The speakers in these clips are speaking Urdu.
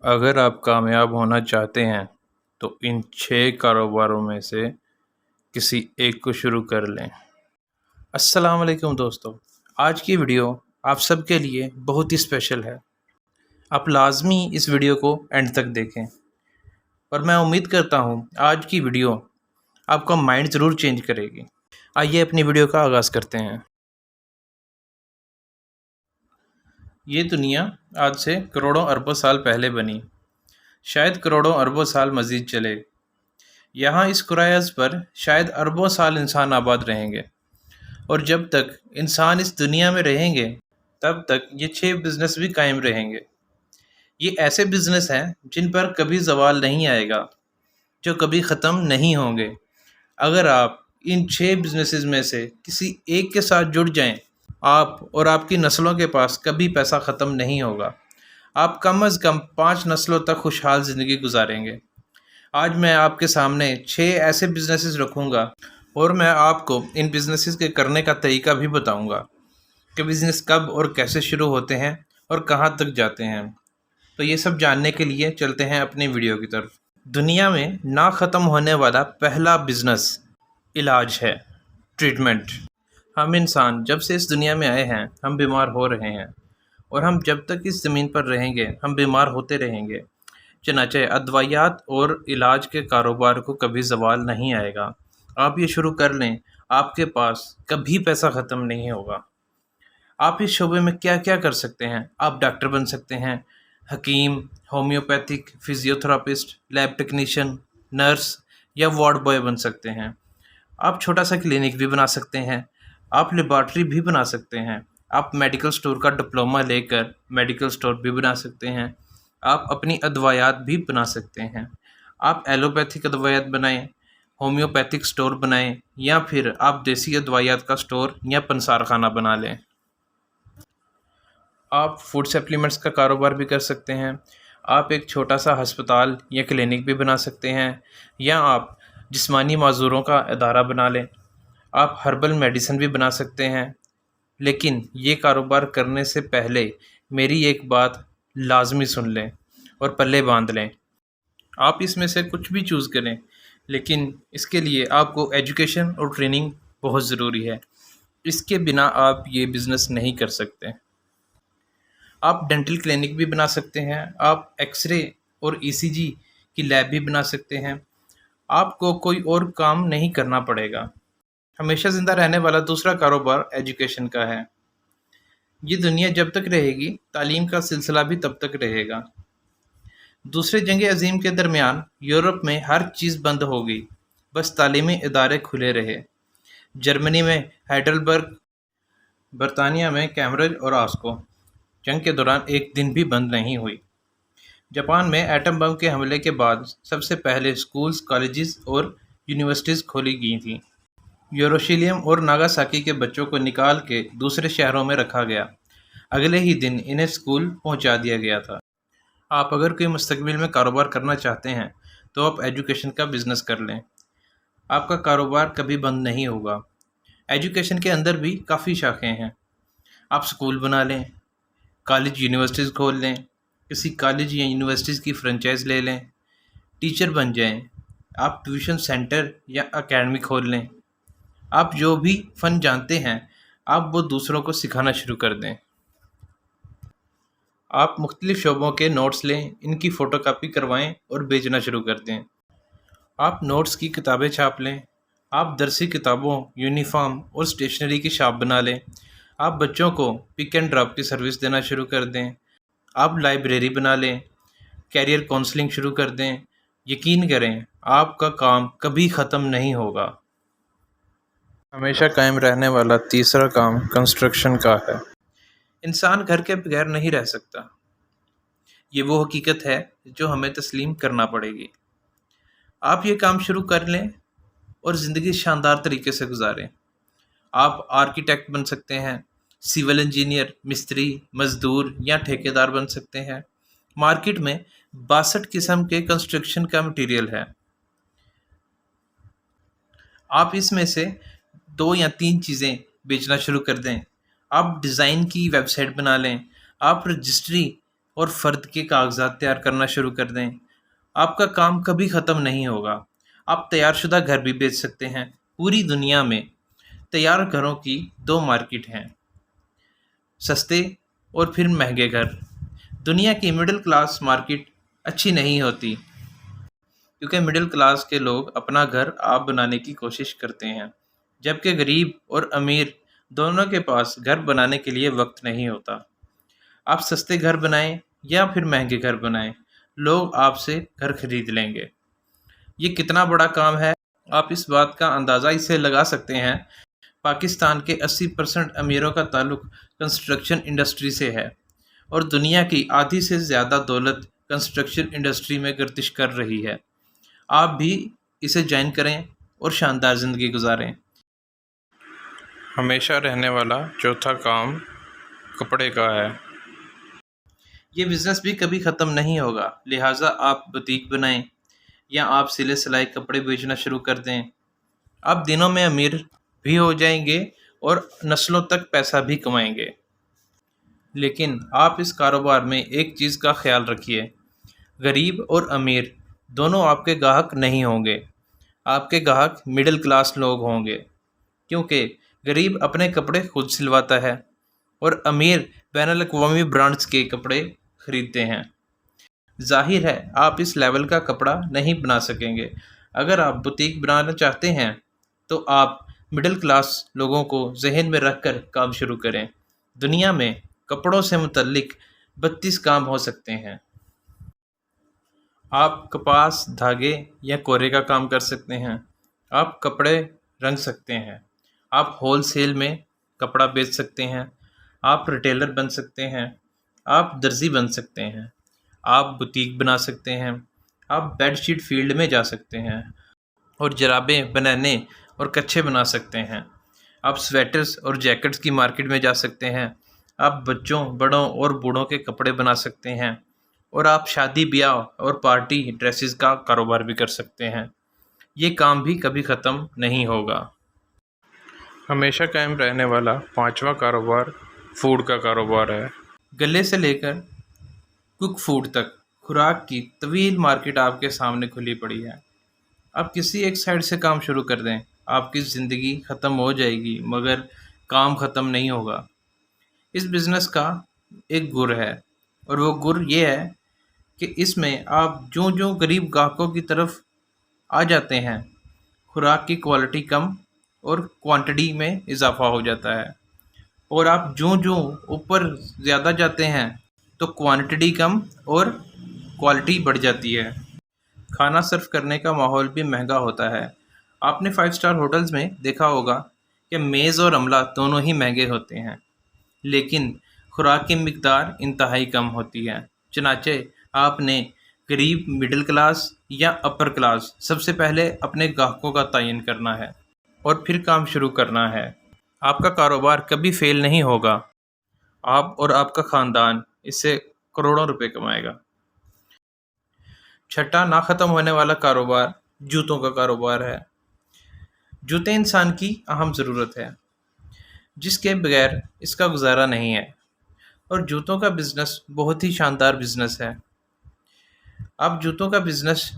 اگر آپ کامیاب ہونا چاہتے ہیں تو ان 6 کاروباروں میں سے کسی ایک کو شروع کر لیں۔ السلام علیکم دوستو، آج کی ویڈیو آپ سب کے لیے بہت ہی اسپیشل ہے۔ آپ لازمی اس ویڈیو کو اینڈ تک دیکھیں اور میں امید کرتا ہوں آج کی ویڈیو آپ کا مائنڈ ضرور چینج کرے گی۔ آئیے اپنی ویڈیو کا آغاز کرتے ہیں۔ یہ دنیا آج سے کروڑوں اربوں سال پہلے بنی، شاید کروڑوں اربوں سال مزید چلے۔ یہاں اس کرۂ ارض پر شاید اربوں سال انسان آباد رہیں گے، اور جب تک انسان اس دنیا میں رہیں گے تب تک یہ 6 بزنس بھی قائم رہیں گے۔ یہ ایسے بزنس ہیں جن پر کبھی زوال نہیں آئے گا، جو کبھی ختم نہیں ہوں گے۔ اگر آپ ان 6 بزنسز میں سے کسی ایک کے ساتھ جڑ جائیں، آپ اور آپ کی نسلوں کے پاس کبھی پیسہ ختم نہیں ہوگا۔ آپ کم از کم 5 نسلوں تک خوشحال زندگی گزاریں گے۔ آج میں آپ کے سامنے 6 ایسے بزنسز رکھوں گا اور میں آپ کو ان بزنسز کے کرنے کا طریقہ بھی بتاؤں گا کہ بزنس کب اور کیسے شروع ہوتے ہیں اور کہاں تک جاتے ہیں۔ تو یہ سب جاننے کے لیے چلتے ہیں اپنی ویڈیو کی طرف۔ دنیا میں نہ ختم ہونے والا پہلا بزنس علاج ہے، ٹریٹمنٹ۔ ہم انسان جب سے اس دنیا میں آئے ہیں ہم بیمار ہو رہے ہیں، اور ہم جب تک اس زمین پر رہیں گے ہم بیمار ہوتے رہیں گے۔ چنانچہ ادویات اور علاج کے کاروبار کو کبھی زوال نہیں آئے گا۔ آپ یہ شروع کر لیں، آپ کے پاس کبھی پیسہ ختم نہیں ہوگا۔ آپ اس شعبے میں کیا کیا کر سکتے ہیں؟ آپ ڈاکٹر بن سکتے ہیں، حکیم، homeopathic, physiotherapist, lab technician, nurse یا وارڈ بوائے بن سکتے ہیں۔ آپ چھوٹا سا کلینک بھی بنا سکتے ہیں، آپ لیبارٹری بھی بنا سکتے ہیں، آپ میڈیکل سٹور کا ڈپلومہ لے کر میڈیکل سٹور بھی بنا سکتے ہیں، آپ اپنی ادویات بھی بنا سکتے ہیں۔ آپ ایلوپیتھک ادویات بنائیں، ہومیوپیتھک سٹور بنائیں، یا پھر آپ دیسی ادویات کا سٹور یا پنسار خانہ بنا لیں۔ آپ فوڈ سپلیمنٹس کا کاروبار بھی کر سکتے ہیں، آپ ایک چھوٹا سا ہسپتال یا کلینک بھی بنا سکتے ہیں، یا آپ جسمانی معذوروں کا ادارہ بنا لیں۔ آپ ہربل میڈیسن بھی بنا سکتے ہیں۔ لیکن یہ کاروبار کرنے سے پہلے میری ایک بات لازمی سن لیں اور پلے باندھ لیں۔ آپ اس میں سے کچھ بھی چوز کریں، لیکن اس کے لیے آپ کو ایجوکیشن اور ٹریننگ بہت ضروری ہے۔ اس کے بنا آپ یہ بزنس نہیں کر سکتے۔ آپ ڈینٹل کلینک بھی بنا سکتے ہیں، آپ ایکس رے اور ای سی جی کی لیب بھی بنا سکتے ہیں۔ آپ کو کوئی اور کام نہیں کرنا پڑے گا۔ ہمیشہ زندہ رہنے والا دوسرا کاروبار ایجوکیشن کا ہے۔ یہ دنیا جب تک رہے گی تعلیم کا سلسلہ بھی تب تک رہے گا۔ دوسرے جنگ عظیم کے درمیان یورپ میں ہر چیز بند ہو گئی، بس تعلیمی ادارے کھلے رہے۔ جرمنی میں ہائیڈلبرگ، برطانیہ میں کیمبرج اور آسکو جنگ کے دوران ایک دن بھی بند نہیں ہوئی۔ جاپان میں ایٹم بم کے حملے کے بعد سب سے پہلے اسکولز، کالجز اور یونیورسٹیز کھولی گئی تھیں۔ یروشلم اور ناگاساکی کے بچوں کو نکال کے دوسرے شہروں میں رکھا گیا، اگلے ہی دن انہیں اسکول پہنچا دیا گیا تھا۔ آپ اگر کوئی مستقبل میں کاروبار کرنا چاہتے ہیں تو آپ ایجوکیشن کا بزنس کر لیں۔ آپ کا کاروبار کبھی بند نہیں ہوگا۔ ایجوکیشن کے اندر بھی کافی شاخیں ہیں۔ آپ اسکول بنا لیں، کالج یونیورسٹیز کھول لیں، کسی کالج یا یونیورسٹیز کی فرنچائز لے لیں، ٹیچر بن جائیں، آپ ٹیوشن سینٹر یا اکیڈمی کھول لیں۔ آپ جو بھی فن جانتے ہیں آپ وہ دوسروں کو سکھانا شروع کر دیں۔ آپ مختلف شعبوں کے نوٹس لیں، ان کی فوٹو کاپی کروائیں اور بیچنا شروع کر دیں۔ آپ نوٹس کی کتابیں چھاپ لیں، آپ درسی کتابوں، یونیفارم اور اسٹیشنری کی شاپ بنا لیں۔ آپ بچوں کو پک اینڈ ڈراپ کی سروس دینا شروع کر دیں۔ آپ لائبریری بنا لیں، کیریئر کونسلنگ شروع کر دیں۔ یقین کریں آپ کا کام کبھی ختم نہیں ہوگا۔ ہمیشہ قائم رہنے والا تیسرا کام کنسٹرکشن کا ہے۔ انسان گھر کے بغیر نہیں رہ سکتا۔ یہ وہ حقیقت ہے جو ہمیں تسلیم کرنا پڑے گی۔ آپ یہ کام شروع کر لیں اور زندگی شاندار طریقے سے گزاریں۔ آپ آرکیٹیکٹ بن سکتے ہیں، سول انجینئر، مستری، مزدور یا ٹھیکیدار بن سکتے ہیں۔ مارکیٹ میں 62 قسم کے کنسٹرکشن کا مٹیریل ہے۔ آپ اس میں سے 2 یا 3 چیزیں بیچنا شروع کر دیں۔ آپ ڈیزائن کی ویب سائٹ بنا لیں، آپ رجسٹری اور فرد کے کاغذات تیار کرنا شروع کر دیں، آپ کا کام کبھی ختم نہیں ہوگا۔ آپ تیار شدہ گھر بھی بیچ سکتے ہیں۔ پوری دنیا میں تیار گھروں کی دو مارکیٹ ہیں، سستے اور پھر مہنگے گھر۔ دنیا کی مڈل کلاس مارکیٹ اچھی نہیں ہوتی، کیونکہ مڈل کلاس کے لوگ اپنا گھر آپ بنانے کی کوشش کرتے ہیں، جبکہ غریب اور امیر دونوں کے پاس گھر بنانے کے لیے وقت نہیں ہوتا۔ آپ سستے گھر بنائیں یا پھر مہنگے گھر بنائیں، لوگ آپ سے گھر خرید لیں گے۔ یہ کتنا بڑا کام ہے، آپ اس بات کا اندازہ اس سے لگا سکتے ہیں۔ پاکستان کے 80% امیروں کا تعلق کنسٹرکشن انڈسٹری سے ہے، اور دنیا کی آدھی سے زیادہ دولت کنسٹرکشن انڈسٹری میں گردش کر رہی ہے۔ آپ بھی اسے جوائن کریں اور شاندار زندگی گزاریں۔ ہمیشہ رہنے والا چوتھا کام کپڑے کا ہے۔ یہ بزنس بھی کبھی ختم نہیں ہوگا، لہٰذا آپ بوتیک بنائیں یا آپ سلے سلائے کپڑے بیچنا شروع کر دیں۔ آپ دنوں میں امیر بھی ہو جائیں گے اور نسلوں تک پیسہ بھی کمائیں گے۔ لیکن آپ اس کاروبار میں ایک چیز کا خیال رکھیے، غریب اور امیر دونوں آپ کے گاہک نہیں ہوں گے۔ آپ کے گاہک مڈل کلاس لوگ ہوں گے، کیونکہ غریب اپنے کپڑے خود سلواتا ہے اور امیر بین الاقوامی برانڈز کے کپڑے خریدتے ہیں۔ ظاہر ہے آپ اس لیول کا کپڑا نہیں بنا سکیں گے۔ اگر آپ بوتیک بنانا چاہتے ہیں تو آپ مڈل کلاس لوگوں کو ذہن میں رکھ کر کام شروع کریں۔ دنیا میں کپڑوں سے متعلق 32 کام ہو سکتے ہیں۔ آپ کپاس، دھاگے یا کورے کا کام کر سکتے ہیں۔ آپ کپڑے رنگ سکتے ہیں۔ آپ ہول سیل میں کپڑا بیچ سکتے ہیں۔ آپ ریٹیلر بن سکتے ہیں۔ آپ درزی بن سکتے ہیں۔ آپ بوتیک بنا سکتے ہیں۔ آپ بیڈ شیٹ فیلڈ میں جا سکتے ہیں اور جرابیں، بنانے اور کچھے بنا سکتے ہیں۔ آپ سویٹرز اور جیکٹس کی مارکیٹ میں جا سکتے ہیں۔ آپ بچوں، بڑوں اور بوڑھوں کے کپڑے بنا سکتے ہیں، اور آپ شادی بیاہ اور پارٹی ڈریسز کا کاروبار بھی کر سکتے ہیں۔ یہ کام بھی کبھی ختم نہیں ہوگا۔ ہمیشہ قائم رہنے والا پانچواں کاروبار فوڈ کا کاروبار ہے۔ گلے سے لے کر کک فوڈ تک خوراک کی طویل مارکیٹ آپ کے سامنے کھلی پڑی ہے۔ آپ کسی ایک سائڈ سے کام شروع کر دیں، آپ کی زندگی ختم ہو جائے گی مگر کام ختم نہیں ہوگا۔ اس بزنس کا ایک گر ہے، اور وہ گر یہ ہے کہ اس میں آپ جو غریب گاہکوں کی طرف آ جاتے ہیں، خوراک کی کوالٹی کم اور کوانٹٹی میں اضافہ ہو جاتا ہے، اور آپ جو اوپر زیادہ جاتے ہیں تو کوانٹٹی کم اور کوالٹی بڑھ جاتی ہے۔ کھانا سرو کرنے کا ماحول بھی مہنگا ہوتا ہے۔ آپ نے 5 اسٹار ہوٹلز میں دیکھا ہوگا کہ میز اور عملہ دونوں ہی مہنگے ہوتے ہیں، لیکن خوراک کی مقدار انتہائی کم ہوتی ہے۔ چنانچہ آپ نے غریب، مڈل کلاس یا اپر کلاس سب سے پہلے اپنے گاہکوں کا تعین کرنا ہے اور پھر کام شروع کرنا ہے۔ آپ کا کاروبار کبھی فیل نہیں ہوگا۔ آپ اور آپ کا خاندان اس سے کروڑوں روپے کمائے گا۔ چھٹا نہ ختم ہونے والا کاروبار جوتوں کا کاروبار ہے۔ جوتے انسان کی اہم ضرورت ہے، جس کے بغیر اس کا گزارا نہیں ہے، اور جوتوں کا بزنس بہت ہی شاندار بزنس ہے۔ آپ جوتوں کا بزنس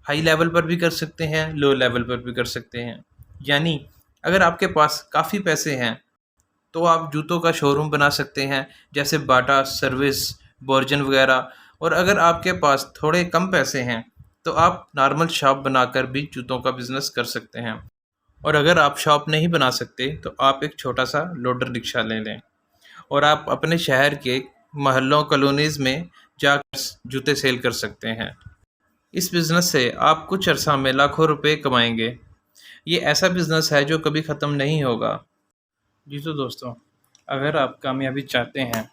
ہائی لیول پر بھی کر سکتے ہیں، لو لیول پر بھی کر سکتے ہیں۔ یعنی اگر آپ کے پاس کافی پیسے ہیں تو آپ جوتوں کا شو روم بنا سکتے ہیں، جیسے باٹا، سروس، بورجن وغیرہ۔ اور اگر آپ کے پاس تھوڑے کم پیسے ہیں تو آپ نارمل شاپ بنا کر بھی جوتوں کا بزنس کر سکتے ہیں۔ اور اگر آپ شاپ نہیں بنا سکتے تو آپ ایک چھوٹا سا لوڈر رکشہ لے لیں، اور آپ اپنے شہر کے محلوں، کالونیز میں جا کر جوتے سیل کر سکتے ہیں۔ اس بزنس سے آپ کچھ عرصہ میں لاکھوں روپے کمائیں گے۔ یہ ایسا بزنس ہے جو کبھی ختم نہیں ہوگا۔ جی تو دوستوں، اگر آپ کامیابی چاہتے ہیں،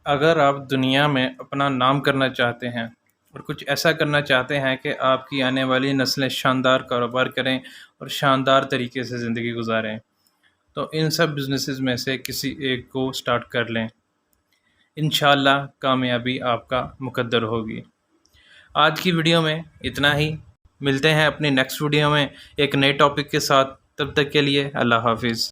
اگر آپ دنیا میں اپنا نام کرنا چاہتے ہیں اور کچھ ایسا کرنا چاہتے ہیں کہ آپ کی آنے والی نسلیں شاندار کاروبار کریں اور شاندار طریقے سے زندگی گزاریں، تو ان سب بزنسز میں سے کسی ایک کو سٹارٹ کر لیں۔ انشاءاللہ کامیابی آپ کا مقدر ہوگی۔ آج کی ویڈیو میں اتنا ہی۔ ملتے ہیں اپنی نیکسٹ ویڈیو میں ایک نئے ٹاپک کے ساتھ۔ تب تک کے لیے اللہ حافظ۔